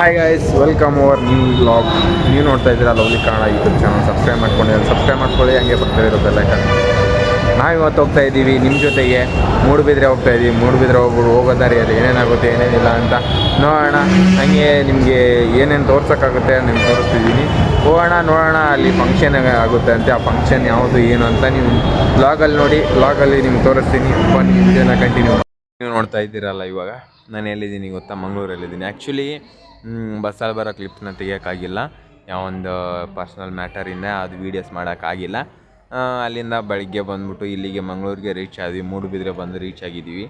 Hi guys, welcome over new vlog. ನೀವು ನೋಡ್ತಾ ಇದ್ದೀರಾ lovely Kannada YouTube channel. Subscribe ಮಾಡ್ಕೊಳ್ಳಿ, ಹಂಗೆ ಬರ್ತಾ ಇರೋ ಬೆಲ್ಲೈಕನ್. ನಾವಿವತ್ತು ಹೋಗ್ತಾ ಇದ್ದೀವಿ ನಿಮ್ಮ ಜೊತೆಗೆ ಮೂಡುಬಿದ್ರೆ ಹೋಗ್ತಾ ಇದ್ದೀವಿ. ಮೂಡುಬಿದ್ರೆ ಹೋಗೋ ದಾರಿಯಲ್ಲಿ ಏನೇನಾಗುತ್ತೆ ಏನೇನಿಲ್ಲ ಅಂತ ನೋಡೋಣ. ಹಾಗೆ ನಿಮಗೆ ಏನೇನು ತೋರ್ಸೋಕ್ಕಾಗುತ್ತೆ ನಿಮ್ಗೆ ತೋರಿಸ್ತಿದ್ದೀನಿ. ಹೋಗೋಣ, ನೋಡೋಣ. ಅಲ್ಲಿ ಫಂಕ್ಷನ್ ಆಗುತ್ತೆ ಅಂತೆ. ಆ ಫಂಕ್ಷನ್ ಯಾವುದು ಏನು ಅಂತ ನೀವು ವ್ಲಾಗಲ್ಲಿ ನೋಡಿ. ವ್ಲಾಗಲ್ಲಿ ನಿಮ್ಗೆ ತೋರಿಸ್ತೀನಿ. ಬನ್ನಿ, ವಿಡಿಯೋನ ಕಂಟಿನ್ಯೂ. ನೀವು ನೋಡ್ತಾ ಇದ್ದೀರಲ್ಲ, ಇವಾಗ ನಾನು ಎಲ್ಲಿದ್ದೀನಿ ಗೊತ್ತಾ? ಮಂಗಳೂರಲ್ಲಿದ್ದೀನಿ. ಆ್ಯಕ್ಚುಲಿ ಬಸ್ಸಲ್ಲಿ ಬರೋ ಕ್ಲಿಪ್ನ ತೆಗಿಯೋಕ್ಕಾಗಿಲ್ಲ. ಯಾವೊಂದು ಪರ್ಸ್ನಲ್ ಮ್ಯಾಟರಿಂದ ಅದು ವೀಡಿಯೋಸ್ ಮಾಡೋಕ್ಕಾಗಿಲ್ಲ. ಅಲ್ಲಿಂದ ಬೆಳಗ್ಗೆ ಬಂದುಬಿಟ್ಟು ಇಲ್ಲಿಗೆ ಮಂಗಳೂರಿಗೆ ರೀಚ್ ಆದ್ವಿ. ಮೂಡುಬಿದ್ರೆ ಬಂದು ರೀಚ್ ಆಗಿದ್ದೀವಿ.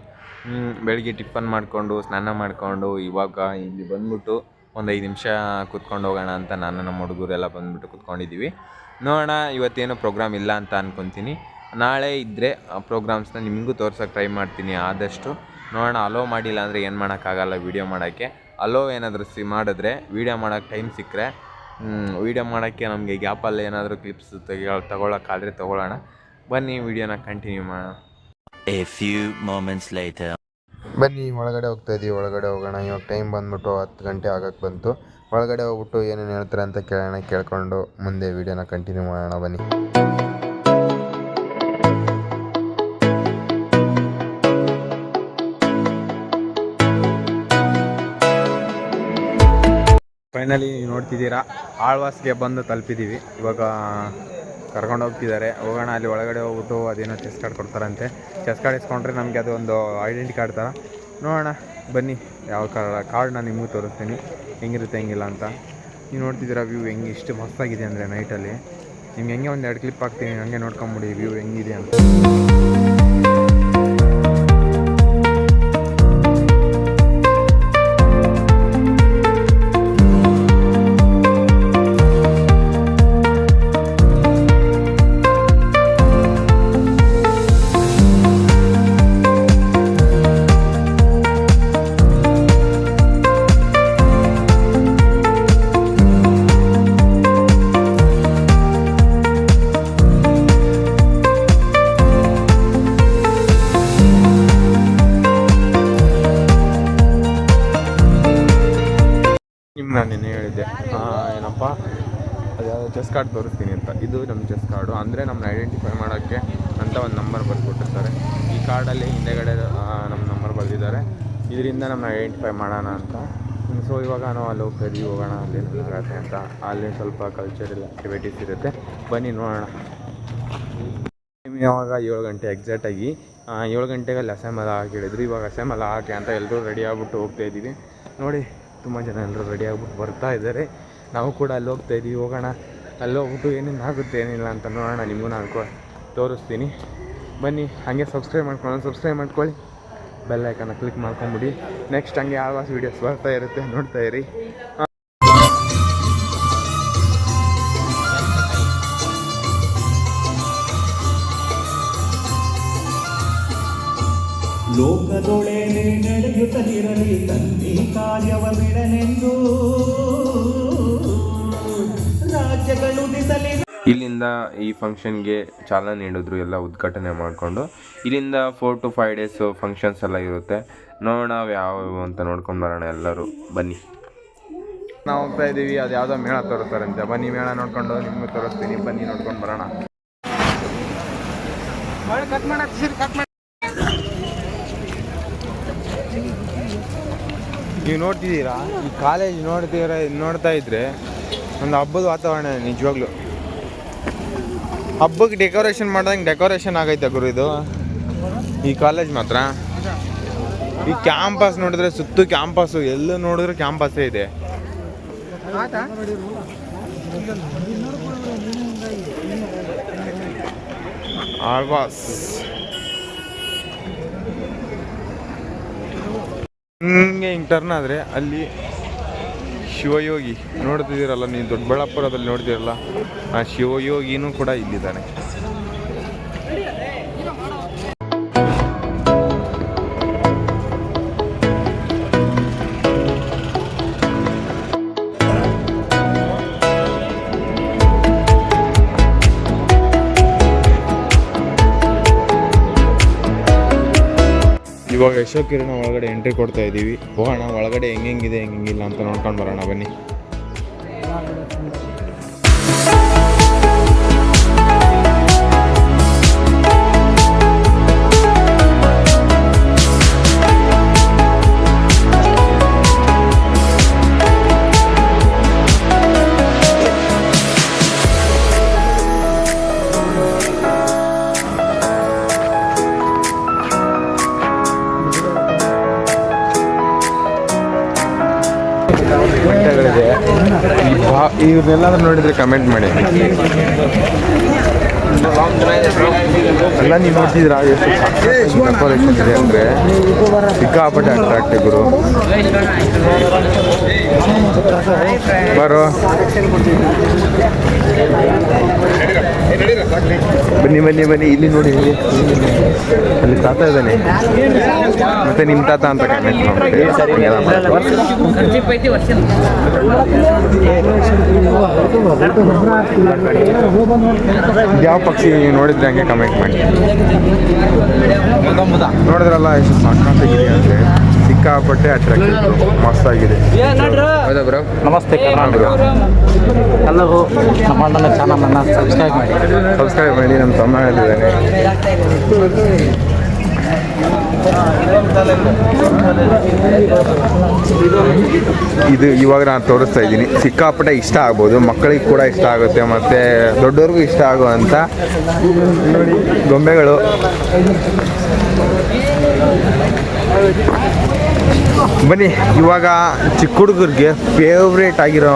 ಬೆಳಗ್ಗೆ ಟಿಫನ್ ಮಾಡಿಕೊಂಡು ಸ್ನಾನ ಮಾಡಿಕೊಂಡು ಇವಾಗ ಇಲ್ಲಿ ಬಂದ್ಬಿಟ್ಟು ಒಂದು 5 ನಿಮಿಷ ಕೂತ್ಕೊಂಡು ಹೋಗೋಣ ಅಂತ ನಾನು ನಮ್ಮ ಹುಡುಗರೆಲ್ಲ ಬಂದುಬಿಟ್ಟು ಕೂತ್ಕೊಂಡಿದ್ದೀವಿ. ನೋಡೋಣ, ಇವತ್ತೇನು ಪ್ರೋಗ್ರಾಮ್ ಇಲ್ಲ ಅಂತ ಅಂದ್ಕೊತೀನಿ. ನಾಳೆ ಇದ್ದರೆ ಪ್ರೋಗ್ರಾಮ್ಸ್ನ ನಿಮಗೂ ತೋರ್ಸೋಕ್ಕೆ ಟ್ರೈ ಮಾಡ್ತೀನಿ ಆದಷ್ಟು. ನೋಡೋಣ, ಅಲೋ ಮಾಡಿಲ್ಲ ಅಂದರೆ ಏನು ಮಾಡೋಕ್ಕಾಗಲ್ಲ ವೀಡಿಯೋ ಮಾಡೋಕ್ಕೆ. ಅಲೋ ಏನಾದರೂ ಮಾಡಿದ್ರೆ ವೀಡಿಯೋ ಮಾಡೋಕ್ಕೆ ಟೈಮ್ ಸಿಕ್ಕರೆ ವೀಡಿಯೋ ಮಾಡೋಕ್ಕೆ ನಮಗೆ ಗ್ಯಾಪಲ್ಲಿ ಏನಾದರೂ ಕ್ಲಿಪ್ಸ್ ತಗೊಳ್ಳೋಕ್ಕಾದರೆ ತೊಗೊಳ್ಳೋಣ. ಬನ್ನಿ, ವೀಡಿಯೋನ ಕಂಟಿನ್ಯೂ ಮಾಡೋಣ. A few moments later. ಬನ್ನಿ, ಒಳಗಡೆ ಹೋಗ್ತಾ ಇದ್ದೀವಿ. ಒಳಗಡೆ ಹೋಗೋಣ. ಇವಾಗ ಟೈಮ್ ಬಂದುಬಿಟ್ಟು 10 ಗಂಟೆ ಆಗಕ್ಕೆ ಬಂತು. ಒಳಗಡೆ ಹೋಗ್ಬಿಟ್ಟು ಏನೇನು ಹೇಳ್ತಾರೆ ಅಂತ ಕೇಳ್ಕೊಂಡು ಮುಂದೆ ವೀಡಿಯೋನ ಕಂಟಿನ್ಯೂ ಮಾಡೋಣ. ಬನ್ನಿ. ಫೈನಲಿ ನೋಡ್ತಿದ್ದೀರಾ, ಆಳ್ವಾಸ್ಗೆ ಬಂದು ತಲುಪಿದ್ದೀವಿ. ಇವಾಗ ಕರ್ಕೊಂಡು ಹೋಗ್ತಿದ್ದಾರೆ. ಹೋಗೋಣ, ಅಲ್ಲಿ ಒಳಗಡೆ ಹೋಗ್ಬಿಟ್ಟು ಅದೇನೋ ಚೆಸ್ ಕಾರ್ಡ್ ಕೊಡ್ತಾರಂತೆ. ಚೆಸ್ ಕಾರ್ಡ್ ಇಸ್ಕೊಂಡ್ರೆ ನಮಗೆ ಅದು ಒಂದು ಐಡೆಂಟಿ ಕಾರ್ಡ್ ಥರ. ನೋಡೋಣ, ಬನ್ನಿ. ಯಾವ ಕಾರ್ಡ್ನ ನಿಮಗೂ ತೋರಿಸ್ತೀನಿ ಹೆಂಗಿರುತ್ತೆ ಹೆಂಗಿಲ್ಲ ಅಂತ. ನೀವು ನೋಡ್ತಿದ್ದೀರಾ ವ್ಯೂ ಹೆಂಗೆ ಇಷ್ಟು ಮಸ್ತಾಗಿದೆ ಅಂದರೆ ನೈಟಲ್ಲಿ. ನಿಮ್ಗೆ ಹೆಂಗೆ ಒಂದು 2 ಕ್ಲಿಪ್ ಹಾಕ್ತೀನಿ, ಹಂಗೆ ನೋಡ್ಕೊಂಬಿಡಿ ವ್ಯೂ ಹೆಂಗಿದೆ ಅಂತ. ನಾನು ನಿನ್ನೆ ಹೇಳಿದ್ದೆ ಏನಪ್ಪ, ಅದು ಯಾವುದೋ ಚೆಸ್ ಕಾರ್ಡ್ ತೋರಿಸ್ತೀನಿ ಅಂತ. ಇದು ನಮ್ಮ ಚೆಸ್ ಕಾರ್ಡು. ಅಂದರೆ ನಮ್ಮನ್ನ ಐಡೆಂಟಿಫೈ ಮಾಡೋಕ್ಕೆ ಅಂತ ಒಂದು ನಂಬರ್ ಬರೆದ್ಕೊಟ್ಟಿರ್ತಾರೆ. ಈ ಕಾರ್ಡಲ್ಲಿ ಹಿಂದೆಗಡೆ ನಮ್ಮ ನಂಬರ್ ಬರೆದಿದ್ದಾರೆ. ಇದರಿಂದ ನಮ್ಮನ್ನ ಐಡೆಂಟಿಫೈ ಮಾಡೋಣ ಅಂತ. ಸೊ ಇವಾಗ ನಾವು ಅಲ್ಲಿ ಹೋಗ್ತಾ ಇದ್ದೀವಿ. ಹೋಗೋಣ, ಅಲ್ಲಿ ಏನಾಗುತ್ತೆ ಅಂತ. ಅಲ್ಲಿ ಸ್ವಲ್ಪ ಕಲ್ಚರಲ್ ಆ್ಯಕ್ಟಿವಿಟೀಸ್ ಇರುತ್ತೆ. ಬನ್ನಿ, ನೋಡೋಣ. ಯಾವಾಗ 7 ಗಂಟೆ ಎಕ್ಸಾಕ್ಟಾಗಿ 7 ಗಂಟೆಗೆ ಅಲ್ಲಿ ಅಸೆಂಬಲ್ ಹಾಕಿಡಿದ್ರು. ಇವಾಗ ಅಸೆಂಬಲ್ ಹಾಕಿ ಅಂತ ಎಲ್ಲರೂ ರೆಡಿ ಆಗ್ಬಿಟ್ಟು ಹೋಗ್ತಾ ಇದ್ದೀವಿ. ನೋಡಿ, ತುಂಬ ಜನ ಎಲ್ಲರೂ ರೆಡಿ ಆಗ್ಬಿಟ್ಟು ಬರ್ತಾ ಇದ್ದಾರೆ. ನಾವು ಕೂಡ ಅಲ್ಲಿ ಹೋಗ್ತಾ ಇದ್ದೀವಿ. ಹೋಗೋಣ, ಅಲ್ಲಿ ಹೋಗ್ಬಿಟ್ಟು ಏನೇನು ಆಗುತ್ತೆ ಏನಿಲ್ಲ ಅಂತ ನೋಡೋಣ. ನಿಮಗೂ ನಾನು ತೋರಿಸ್ತೀನಿ. ಬನ್ನಿ, ಹಾಗೆ ಸಬ್ಸ್ಕ್ರೈಬ್ ಮಾಡ್ಕೊಳ್ಳಿ. ಬೆಲ್ ಐಕನ್ನ ಕ್ಲಿಕ್ ಮಾಡ್ಕೊಂಬಿಡಿ. ನೆಕ್ಸ್ಟ್ ಹಂಗೆ ಯಾವ ವೀಡಿಯೋಸ್ ಬರ್ತಾ ಇರುತ್ತೆ, ನೋಡ್ತಾ ಇರಿ. ಲೋಕದೊಳೆನೆ ನಡೆಯುತ್ತಲಿರಲಿ ತಂದೆ ಕಾರ್ಯವ ಬಿಡನೆಂದು ರಾಜ್ಯಗಳು ದಿಸಲಿ. ಇಲ್ಲಿಂದ ಈ ಫಂಕ್ಷನ್ಗೆ ಚಾಲನೆ ನೀಡಿದ್ರು, ಎಲ್ಲ ಉದ್ಘಾಟನೆ ಮಾಡಿಕೊಂಡು. ಇಲ್ಲಿಂದ 4 to 5 days ಫಂಕ್ಷನ್ಸ್ ಎಲ್ಲ ಇರುತ್ತೆ. ನೋಡೋಣ ಯಾವುವು ಅಂತ ನೋಡ್ಕೊಂಡು ಬರೋಣ ಎಲ್ಲರೂ. ಬನ್ನಿ, ನಾವು ಹೋಗ್ತಾ ಇದ್ದೀವಿ. ಅದು ಯಾವುದೋ ಮೇಳ ತೋರಿಸ್ತಾರಂತೆ. ಬನ್ನಿ, ಮೇಳ ನೋಡ್ಕೊಂಡು ನಿಮಗೂ ತೋರಿಸ್ತೀನಿ. ಬನ್ನಿ, ನೋಡ್ಕೊಂಡು ಬರೋಣ. ನೀವು ನೋಡ್ತಿದ್ದೀರಾ, ಈ ಕಾಲೇಜ್ ನೋಡ್ತಾ ಇದ್ರೆ ಒಂದು ಹಬ್ಬದ ವಾತಾವರಣ. ನಿಜವಾಗ್ಲೂ ಹಬ್ಬಕ್ಕೆ ಡೆಕೋರೇಷನ್ ಮಾಡ್ದಂಗೆ ಡೆಕೋರೇಷನ್ ಆಗೈತೆ ಗುರು ಇದು. ಈ ಕಾಲೇಜ್ ಮಾತ್ರ. ಈ ಕ್ಯಾಂಪಸ್ ನೋಡಿದ್ರೆ ಸುತ್ತು ಕ್ಯಾಂಪಸ್ಸು, ಎಲ್ಲೂ ನೋಡಿದ್ರೆ ಕ್ಯಾಂಪಸ್ಸೇ ಇದೆ. ಆಳ್ವಾಸ್ ಹಿಂಗೆ ಟರ್ನ್ ಆದರೆ ಅಲ್ಲಿ ಶಿವಯೋಗಿ ನೋಡ್ತಿದ್ದೀರಲ್ಲ ನೀವು, ದೊಡ್ಡಬಳ್ಳಾಪುರದಲ್ಲಿ ನೋಡ್ತಿರಲ್ಲ, ಆ ಶಿವಯೋಗಿನೂ ಕೂಡ ಇಲ್ಲಿದ್ದಾನೆ. ಇವಾಗ ಯಶೋಕಿರಣ ಒಳಗಡೆ ಎಂಟ್ರಿ ಕೊಡ್ತಾ ಇದ್ದೀವಿ. ಹೋಗೋಣ ಒಳಗಡೆ ಹೆಂಗಿದೆ ಹೆಂಗಿಲ್ಲ ಅಂತ ನೋಡ್ಕೊಂಡು ಬರೋಣ ಬನ್ನಿ. ಬಟ್ಟೆಗಳಿದೆ. ಇವ್ರನ್ನೆಲ್ಲಾದ್ರೂ ನೋಡಿದ್ರೆ ಕಮೆಂಟ್ ಮಾಡಿ. ಎಲ್ಲ ನೀವು ನೋಡ್ತಿದ್ದೀರಾ ಎಷ್ಟು ಡೆಕೋರೇಷನ್ ಇದೆ ಅಂದರೆ ಸಿಕ್ಕಾಪಟ್ಟೆ ಅಟ್ರಾಕ್ಟಿವ್ ಗುರು. ಬರೋ ಬನ್ನಿ ಬನ್ನಿ ಬನ್ನಿ, ಇಲ್ಲಿ ನೋಡಿ, ಅಲ್ಲಿ ತಾತ ಇದ್ದಾನೆ, ಮತ್ತೆ ನಿಮ್ಮ ತಾತ ಅಂತ ಕಮೆಂಟ್ ಮಾಡಿ. ಯಾವ ಪಕ್ಷಿ ನೀವು ನೋಡಿದ್ರೆ ಹಂಗೆ ಕಮೆಂಟ್ ಮಾಡಿ. ನೋಡಿದ್ರಲ್ಲ ಎಷ್ಟು ಸಾಕಾಗಿದೆ ಅಂದರೆ ಸಿಕ್ಕಾಪಟ್ಟೆ ಅಟ್ರಾಕ್ಟಿವ್ ಮಸ್ತಾಗಿದೆ. ಹೌದಾ ಬ್ರೋ? ನಮಸ್ತೆ ಬ್ರೋ, ಎಲ್ಲರೂ ನಮ್ಮ ಅಣ್ಣನ ಚಾನಲನ್ನು ಸಬ್ಸ್ಕ್ರೈಬ್ ಮಾಡಿ. ನಮ್ಮ ತಮ್ಮ ಹೇಳಿದ್ದಾನೆ. ಇದು ಇವಾಗ ನಾನು ತೋರಿಸ್ತಾ ಇದ್ದೀನಿ. ಸಿಕ್ಕಾಪಟ್ಟೆ ಇಷ್ಟ ಆಗ್ಬೋದು, ಮಕ್ಕಳಿಗೆ ಕೂಡ ಇಷ್ಟ ಆಗುತ್ತೆ, ಮತ್ತು ದೊಡ್ಡವ್ರಿಗೂ ಇಷ್ಟ ಆಗುವಂಥ ಗೊಂಬೆಗಳು. ಬನ್ನಿ, ಇವಾಗ ಚಿಕ್ಕ ಹುಡುಗರಿಗೆ ಫೇವ್ರೇಟ್ ಆಗಿರೋ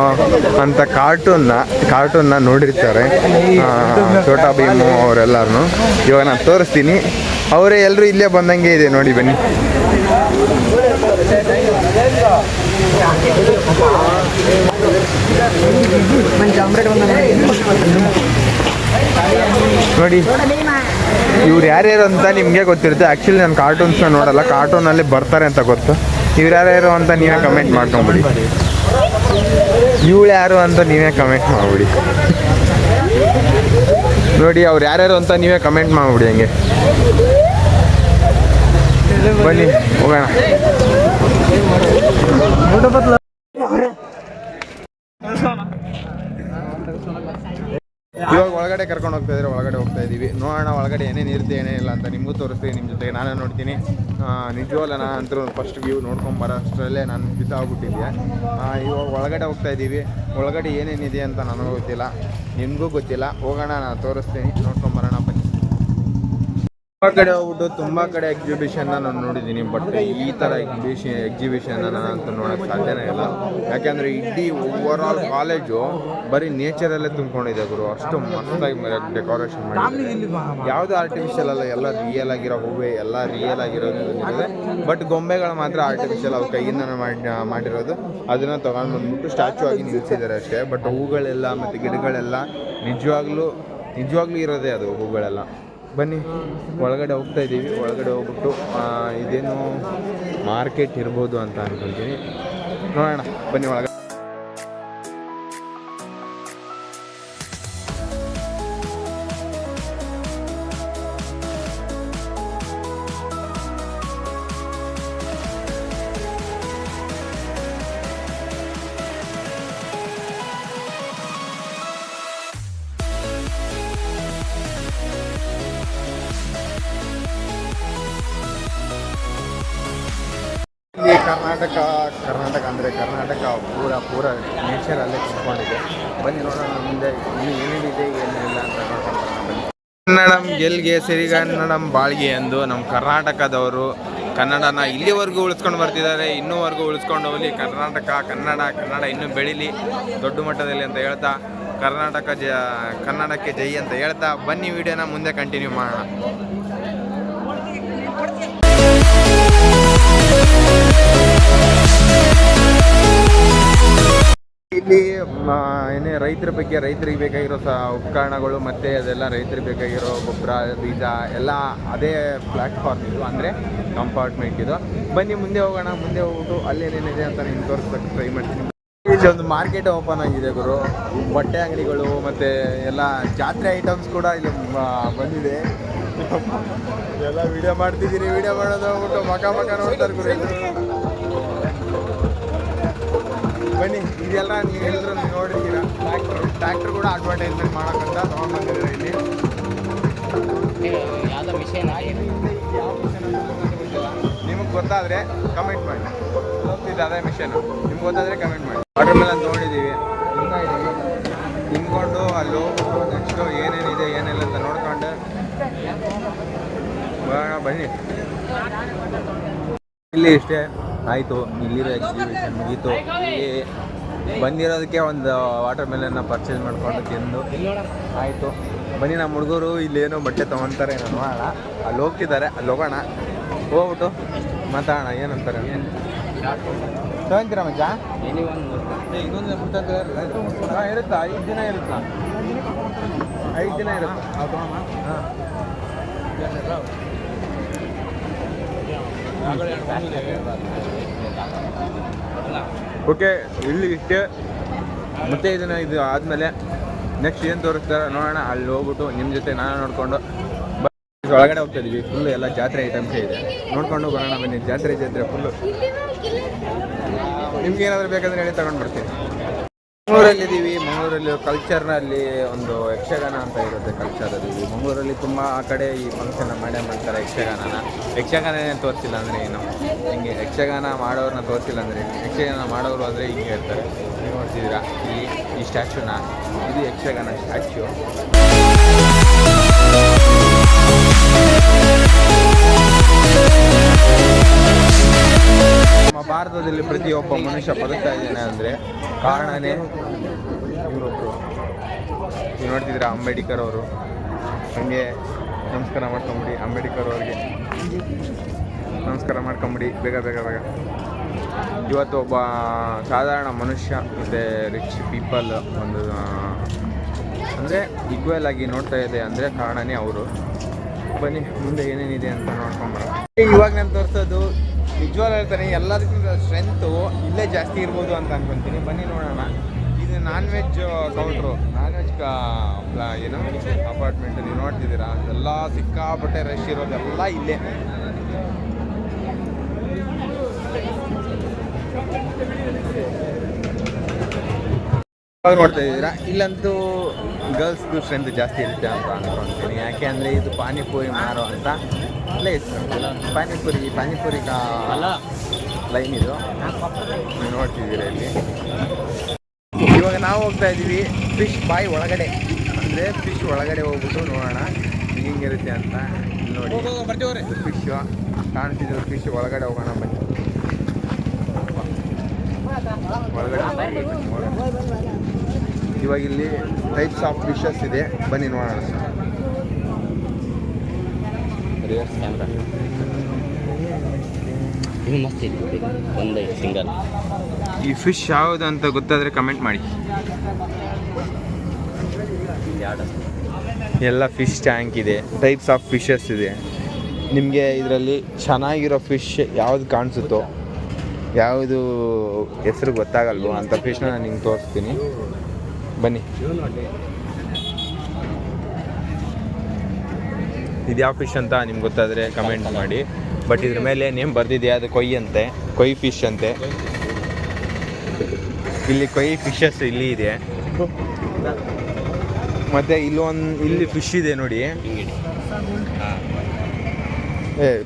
ಅಂಥ ಕಾರ್ಟೂನ್ನ ನೋಡಿರ್ತಾರೆ, ಛೋಟಾ ಭೀಮು ಅವರೆಲ್ಲರೂ. ಇವಾಗ ನಾನು ತೋರಿಸ್ತೀನಿ. ಅವರೇ ಎಲ್ಲರೂ ಇಲ್ಲೇ ಬಂದಂಗೆ ಇದೆ ನೋಡಿ, ಬನ್ನಿ. ನೋಡಿ ಇವ್ರು ಯಾರ್ಯಾರು ಅಂತ ನಿಮಗೆ ಗೊತ್ತಿರುತ್ತೆ. ಆ್ಯಕ್ಚುಲಿ ನಾನು ಕಾರ್ಟೂನ್ಸ್ನ ನೋಡಲ್ಲ, ಕಾರ್ಟೂನಲ್ಲಿ ಬರ್ತಾರೆ ಅಂತ ಗೊತ್ತು. ಇವ್ರು ಯಾರ್ಯಾರು ಅಂತ ನೀವೇ ಕಮೆಂಟ್ ಮಾಡ್ಕೊಂಬಿಡಿ. ಇವಳು ಯಾರು ಅಂತ ನೀವೇ ಕಮೆಂಟ್ ಮಾಡಿಬಿಡಿ. ನೋಡಿ ಅವ್ರು ಯಾರ್ಯಾರು ಅಂತ ನೀವೇ ಕಮೆಂಟ್ ಮಾಡಿಬಿಡಿ. ಹಂಗೆ ಬನ್ನಿ ಹೋಗೋಣ. ಇವಾಗ ಒಳಗಡೆ ಕರ್ಕೊಂಡು ಹೋಗ್ತಾ ಇದ್ರೆ ಒಳಗಡೆ ಹೋಗ್ತಾ ಇದ್ದೀವಿ. ನೋಡೋಣ ಒಳಗಡೆ ಏನೇನು ಇರುತ್ತೆ ಏನೇನಿಲ್ಲ ಅಂತ ನಿಮಗೂ ತೋರಿಸ್ತೀನಿ, ನಿಮ್ಮ ಜೊತೆಗೆ ನಾನೇ ನೋಡ್ತೀನಿ. ನಿಜವಲ್ಲ, ನಾನು ಅಂತೂ ಫಸ್ಟ್ ವ್ಯೂ ನೋಡ್ಕೊಂಬರೋ ಅಷ್ಟರಲ್ಲೇ ನಾನು ಬಿದ್ದಾಗ್ಬಿಟ್ಟಿದ್ದೆ. ಇವಾಗ ಒಳಗಡೆ ಹೋಗ್ತಾ ಇದ್ದೀವಿ. ಒಳಗಡೆ ಏನೇನಿದೆ ಅಂತ ನನಗೂ ಗೊತ್ತಿಲ್ಲ, ನಿಮಗೂ ಗೊತ್ತಿಲ್ಲ. ಹೋಗೋಣ, ನಾನು ತೋರಿಸ್ತೀನಿ, ನೋಡ್ಕೊಂಬರೋಣ ಬನ್ನಿ. ತುಂಬ ಕಡೆ ಹೋಗ್ಬಿಟ್ಟು ತುಂಬ ಕಡೆ ಎಕ್ಸಿಬಿಷನ್ನ ನಾನು ನೋಡಿದ್ದೀನಿ, ಬಟ್ ಈ ಥರ ಎಕ್ಸಿಬಿಷನ್ನ ನಾನಂತೂ ನೋಡೋಕ್ಕೆ ಸಾಧ್ಯನೇ ಇಲ್ಲ. ಯಾಕೆಂದರೆ ಇಡೀ ಓವರಾಲ್ ಕಾಲೇಜು ಬರೀ ನೇಚರಲ್ಲೇ ತುಂಬ್ಕೊಂಡಿದೆ ಗುರು. ಅಷ್ಟು ಮಸ್ತಾಗಿ ಡೆಕೋರೇಷನ್ ಮಾಡಿದ್ದಾರೆ. ಯಾವುದು ಆರ್ಟಿಫಿಷಿಯಲ್ ಅಲ್ಲ, ಎಲ್ಲ ರಿಯಲ್ ಆಗಿರೋ ಹೂವೆ, ಎಲ್ಲ ರಿಯಲ್ ಆಗಿರೋದು ಇದೆ. ಬಟ್ ಗೊಂಬೆಗಳು ಮಾತ್ರ ಆರ್ಟಿಫಿಷಿಯಲ್, ಅವ್ರ ಕೈಯಿಂದ ಮಾಡಿರೋದು. ಅದನ್ನು ತೊಗೊಂಡು ಬಂದ್ಬಿಟ್ಟು ಸ್ಟ್ಯಾಚು ಆಗಿ ನಿಲ್ಲಿಸಿದ್ದಾರೆ ಅಷ್ಟೇ. ಬಟ್ ಹೂಗಳೆಲ್ಲ ಮತ್ತು ಗಿಡಗಳೆಲ್ಲ ನಿಜವಾಗ್ಲೂ ಇರೋದೇ ಅದು ಹೂಗಳೆಲ್ಲ. ಬನ್ನಿ ಒಳಗಡೆ ಹೋಗ್ತಾ ಇದ್ದೀವಿ. ಒಳಗಡೆ ಹೋಗ್ಬಿಟ್ಟು ಇದೇನು ಮಾರ್ಕೆಟ್ ಇರ್ಬೋದು ಅಂತ ಅಂದ್ಕೊಳ್ತೀನಿ. ನೋಡೋಣ ಬನ್ನಿ ಒಳಗಡೆ. ಇಲ್ಲಿ ಕರ್ನಾಟಕ ಅಂದರೆ ಕರ್ನಾಟಕ ಪೂರ ನೇಚರಲ್ಲೇ ಕುತ್ಕೊಂಡಿದೆ. ಬನ್ನಿ ನೋಡೋಣ ಮುಂದೆ ಇಲ್ಲಿ ಏನೇನಿದೆ ಏನಿಲ್ಲ ಅಂತ ನೋಡ್ಕೊಂಡು. ಕನ್ನಡಂ ಗೆಲ್ಗೆ ಸಿರಿಗನ್ನಡಂ ಬಾಳ್ಗೆ ಎಂದು ನಮ್ಮ ಕರ್ನಾಟಕದವರು ಕನ್ನಡನ ಇಲ್ಲಿವರೆಗೂ ಉಳಿಸ್ಕೊಂಡು ಬರ್ತಿದ್ದಾರೆ. ಇನ್ನೂವರೆಗೂ ಉಳಿಸ್ಕೊಂಡು ಹೋಗಲಿ. ಕನ್ನಡ ಇನ್ನೂ ಬೆಳೀಲಿ ದೊಡ್ಡ ಮಟ್ಟದಲ್ಲಿ ಅಂತ ಹೇಳ್ತಾ, ಕನ್ನಡಕ್ಕೆ ಜೈ ಅಂತ ಹೇಳ್ತಾ ಬನ್ನಿ ವಿಡಿಯೋನ ಮುಂದೆ ಕಂಟಿನ್ಯೂ ಮಾಡೋಣ. ಇಲ್ಲಿ ಏನೇ ರೈತರಿಗೆ ಬೇಕಾಗಿರೋ ಉಪಕರಣಗಳು ಮತ್ತು ಅದೆಲ್ಲ ರೈತರಿಗೆ ಬೇಕಾಗಿರೋ ಗೊಬ್ಬರ, ಬೀಜ ಎಲ್ಲ ಅದೇ ಪ್ಲ್ಯಾಟ್ಫಾರ್ಮ್ ಇದು, ಅಂದರೆ ಕಂಪಾರ್ಟ್ಮೆಂಟ್ ಇದು. ಬನ್ನಿ ಮುಂದೆ ಹೋಗೋಣ. ಮುಂದೆ ಹೋಗ್ಬಿಟ್ಟು ಅಲ್ಲೇನೇನಿದೆ ಅಂತ ನಿಮ್ಗೆ ತೋರಿಸ್ಬೇಕು ಟ್ರೈ ಮಾಡ್ತೀನಿ. ಇಲ್ಲಿ ಒಂದು ಮಾರ್ಕೆಟ್ ಓಪನ್ ಆಗಿದೆ ಗುರು. ಬಟ್ಟೆ ಅಂಗಡಿಗಳು ಮತ್ತು ಎಲ್ಲ ಜಾತ್ರೆ ಐಟಮ್ಸ್ ಕೂಡ ಇಲ್ಲಿ ಬಂದಿದೆ. ಎಲ್ಲ ವಿಡಿಯೋ ಮಾಡ್ತಿದ್ದೀರಿ, ವಿಡಿಯೋ ಮಾಡೋದು ಹೋಗ್ಬಿಟ್ಟು ಮಕ ನೋಡ್ತಾರೆ ಗುರು ಎಲ್ರು. ಬನ್ನಿ, ಇದೆಲ್ಲ ನೀವು ಎಲ್ಲರೂ ನೋಡಿರ್ತೀರ. ಟ್ರ್ಯಾಕ್ಟರ್ ಕೂಡ ಅಡ್ವರ್ಟೈಸ್ಮೆಂಟ್ ಮಾಡೋಕ್ಕಂತ ತೊಗೊಂಡು ಬಂದಿದ್ದೀರ ಇಲ್ಲಿ. ಯಾವುದೋ ಮಿಷನ್ ನಿಮಗೆ ಗೊತ್ತಾದರೆ ಕಮೆಂಟ್ ಮಾಡಿ. ಇದು ಅದೇ ಮಿಷನು, ನಿಮ್ಗೆ ಗೊತ್ತಾದರೆ ಕಮೆಂಟ್ ಮಾಡಿ. ವಾಟರ್ ಮೆಲನ್ ತೊಗೊಂಡಿದ್ದೀವಿ, ತಿನ್ಕೊಂಡು ಅಲ್ಲಿ ಹೋಗ್ಬಿಟ್ಟು ನೆಕ್ಸ್ಟು ಏನೇನಿದೆ ಏನಿಲ್ಲ ಅಂತ ನೋಡ್ಕೊಂಡು ಬರೋಣ ಬನ್ನಿ. ಇಲ್ಲಿ ಇಷ್ಟೇ ಆಯಿತು, ಇಲ್ಲಿರೋ ಎಕ್ಸಿಬಿಷನ್ ಮುಗೀತು. ಇಲ್ಲಿ ಬಂದಿರೋದಕ್ಕೆ ಒಂದು ವಾಟರ್ ಮೆಲನ್ನ ಪರ್ಚೇಸ್ ಮಾಡ್ಕೊಂಡು ತಿಂದು ಆಯಿತು. ಬನ್ನಿ, ನಮ್ಮ ಹುಡುಗರು ಇಲ್ಲೇನೋ ಬಟ್ಟೆ ತೊಗೊತಾರೆ, ನಾನು ನೋಡೋಣ. ಅಲ್ಲಿ ಹೋಗ್ತಿದ್ದಾರೆ, ಅಲ್ಲಿ ಹೋಗೋಣ. ಹೋಗ್ಬಿಟ್ಟು ಮಾತಾಡೋಣ ಏನಂತಾರೆ. ತೊಗೊಂತೀರಾ ಮಜ್ಜ? ಇನ್ನೊಂದು ಇರುತ್ತಾ? 5 ದಿನ ಇರುತ್ತಾ? 5 ದಿನ ಇರುತ್ತೆ. ಹಾಂ, ಓಕೆ, ಇಲ್ಲಿ ಇಷ್ಟೇ. ಮತ್ತೆ ಇದು ಆದಮೇಲೆ ನೆಕ್ಸ್ಟ್ ಏನು ತೋರಿಸ್ತಾರೆ ನೋಡೋಣ. ಅಲ್ಲಿ ಹೋಗ್ಬಿಟ್ಟು ನಿಮ್ಮ ಜೊತೆ ನಾನು ನೋಡಿಕೊಂಡು ಒಳಗಡೆ ಹೋಗ್ತಾ ಇದ್ದೀವಿ. ಫುಲ್ಲು ಎಲ್ಲ ಜಾತ್ರೆ ಐಟಮ್ಸೇ ಇದೆ, ನೋಡ್ಕೊಂಡು ಬರೋಣ ಬನ್ನಿ. ಜಾತ್ರೆ ಫುಲ್ಲು. ನಿಮ್ಗೆ ಏನಾದರೂ ಬೇಕಾದರೆ ಹೇಳಿ ತಗೊಂಡು ಬರ್ತೀನಿ. ಮಂಗಳೂರಲ್ಲಿದ್ದೀವಿ. ಮಂಗಳೂರಲ್ಲಿ ಕಲ್ಚರ್ನಲ್ಲಿ ಒಂದು ಯಕ್ಷಗಾನ ಅಂತ ಇರುತ್ತೆ, ಕಲ್ಚರಲ್ಲಿ. ಮಂಗಳೂರಲ್ಲಿ ತುಂಬ ಆ ಕಡೆ ಈ ಫಂಕ್ಷನ್ನ ಮಾಡ್ತಾರೆ ಯಕ್ಷಗಾನನೇ ತೋರಿಸಿಲ್ಲ ಅಂದರೆ ಏನು, ಹಿಂಗೆ ಯಕ್ಷಗಾನ ಮಾಡೋರನ್ನ ತೋರಿಸಿಲ್ಲ ಅಂದರೆ ಯಕ್ಷಗಾನ ಮಾಡೋರು ಅಂದರೆ ಹಿಂಗೆ ಇರ್ತಾರೆ. ನೀವು ನೋಡ್ತಿದ್ದೀರಾ ಈ ಸ್ಟ್ಯಾಚ್ಯೂನ, ಇದು ಯಕ್ಷಗಾನ ಸ್ಟ್ಯಾಚ್ಯೂ. ನಮ್ಮ ಭಾರತದಲ್ಲಿ ಪ್ರತಿಯೊಬ್ಬ ಮನುಷ್ಯ ಬದುಕ್ತಾ ಇದ್ದಾನೆ ಅಂದರೆ ಕಾರಣನೇ ಇವರೊಬ್ಬರು. ನೀವು ನೋಡ್ತಿದ್ದೀರಾ ಅಂಬೇಡ್ಕರ್ ಅವರು. ಹಾಗೆ ನಮಸ್ಕಾರ ಮಾಡ್ಕೊಂಬಿಡಿ ಅಂಬೇಡ್ಕರ್ ಅವ್ರಿಗೆ, ನಮಸ್ಕಾರ ಮಾಡ್ಕೊಂಬಿಡಿ ಬೇಗ. ಇವತ್ತು ಒಬ್ಬ ಸಾಧಾರಣ ಮನುಷ್ಯ ಮತ್ತು ರಿಚ್ ಪೀಪಲ್ ಒಂದು ಅಂದರೆ ಈಕ್ವಲ್ ಆಗಿ ನೋಡ್ತಾ ಇದೆ ಅಂದರೆ ಕಾರಣನೇ ಅವರು. ಬನ್ನಿ, ಮುಂದೆ ಏನೇನಿದೆ ಅಂತ ನೋಡ್ಕೊಂಬರೋಣ. ಇವಾಗ ನಾನು ತೋರಿಸೋದು ನಿಜವಾಗ್ಲೂ ಹೇಳ್ತಾನೆ, ಎಲ್ಲದಕ್ಕಿಂತ ಸ್ಟ್ರೆಂತು ಇಲ್ಲೇ ಜಾಸ್ತಿ ಇರ್ಬೋದು ಅಂತ ಅನ್ಕೊತೀನಿ. ಬನ್ನಿ ನೋಡೋಣ. ಇದು non veg counter, non veg ಏನು ಅಪಾರ್ಟ್ಮೆಂಟ್. ನೀವು ನೋಡ್ತಿದ್ದೀರಾ, ಎಲ್ಲ ಸಿಕ್ಕಾಪಟ್ಟೆ ರಶ್ ಇರೋದೆಲ್ಲ ಇಲ್ಲೇ. ನೋಡ್ತಾ ಇದ್ದೀರಾ, ಇಲ್ಲಂತೂ ಗರ್ಲ್ಸ್ದು ಸ್ಟ್ರೆಂತ್ ಜಾಸ್ತಿ ಇರುತ್ತೆ ಅಂತ ಅನ್ಕೊಳ್ತೀನಿ. ಯಾಕೆ ಅಂದರೆ ಇದು ಪಾನಿಪುರಿ ಮಾರೋ ಅಂತ ಪ್ಲೇಸ್. ಪಾನಿಪುರಿ ಲೈನ್ ಇದು, ನೀವು ನೋಡ್ತಿದ್ದೀರಾ ಇಲ್ಲಿ. ಇವಾಗ ನಾವು ಹೋಗ್ತಾ ಇದ್ದೀವಿ ಫಿಶ್ ಬಾಯ್ ಒಳಗಡೆ, ಅಂದರೆ ಫಿಶ್ ಒಳಗಡೆ ಹೋಗ್ಬಿಟ್ಟು ನೋಡೋಣ ಹಿಂಗಿರುತ್ತೆ ಅಂತ. ನೋಡಿ ಫಿಶ್ ಕಾಣ್ತಿದ್ರು, ಫಿಶ್ ಒಳಗಡೆ ಹೋಗೋಣ ಬನ್ನಿ. ಒಳಗಡೆ ಇವಾಗ ಇಲ್ಲಿ ಟೈಪ್ಸ್ ಆಫ್ ಫಿಶಸ್ ಇದೆ, ಬನ್ನಿ ನೋಡೋಣ. ರಿವರ್ಸ್ ಕ್ಯಾಮ್ರಾ ಇದು ಮಸ್ತ್ ಇದೆ, ಒಂದೇ ಸಿಂಗಲ್. ಈ ಫಿಶ್ ಯಾವುದು ಅಂತ ಗೊತ್ತಾದರೆ ಕಮೆಂಟ್ ಮಾಡಿ. ಎಲ್ಲ ಫಿಶ್ ಟ್ಯಾಂಕ್ ಇದೆ, ಟೈಪ್ಸ್ ಆಫ್ ಫಿಶಸ್ ಇದೆ. ನಿಮಗೆ ಇದರಲ್ಲಿ ಚೆನ್ನಾಗಿರೋ ಫಿಶ್ ಯಾವುದು ಕಾಣಿಸುತ್ತೋ, ಯಾವುದು ಹೆಸರು ಗೊತ್ತಾಗಲ್ವೋ ಅಂಥ ಫಿಶ್ನ ನಾನು ನಿಮ್ಗೆ ತೋರಿಸ್ತೀನಿ ಬನ್ನಿ. ಇದು ಯಾವ ಫಿಶ್ ಅಂತ ನಿಮ್ಗೆ ಗೊತ್ತಾದರೆ ಕಮೆಂಟ್ ಮಾಡಿ. ಬಟ್ ಇದ್ರ ಮೇಲೆ ನೇಮ್ ಬರ್ದಿದೆಯಾ, ಅದು ಕೊಯ್ ಫಿಶ್ ಅಂತೆ. ಇಲ್ಲಿ ಕೊಯ್ ಫಿಶಸ್ ಇಲ್ಲಿ ಇದೆ. ಮತ್ತು ಇಲ್ಲಿ ಫಿಶ್ ಇದೆ ನೋಡಿ.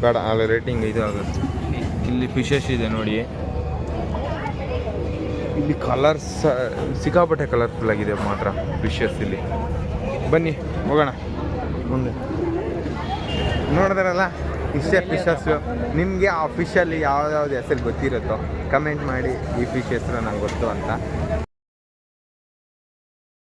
ಬೇಡ, ಅಲ್ಲಿ ರೇಟಿಂಗ್ ಇದು ಆಗುತ್ತೆ. ಇಲ್ಲಿ ಫಿಶಸ್ ಇದೆ ನೋಡಿ. ಇಲ್ಲಿ ಕಲರ್ಸ್ ಸಿಕ್ಕಾಪಟ್ಟೆ ಕಲರ್ಫುಲ್ ಆಗಿದೆ ಮಾತ್ರ ಫಿಶಸ್ ಇಲ್ಲಿ. ಬನ್ನಿ ಹೋಗೋಣ ಮುಂದೆ. ನೋಡಿದ್ರಲ್ಲ, ಇಷ್ಟೇ ಫಿಶಸ್ಸು. ನಿಮಗೆ ಆ ಫಿಶಲ್ಲಿ ಯಾವ್ದಾವ್ದು ಹೆಸರು ಗೊತ್ತಿರುತ್ತೋ ಕಮೆಂಟ್ ಮಾಡಿ, ಈ ಫಿಶ್ ಹೆಸರು ನಂಗೆ ಗೊತ್ತು ಅಂತ.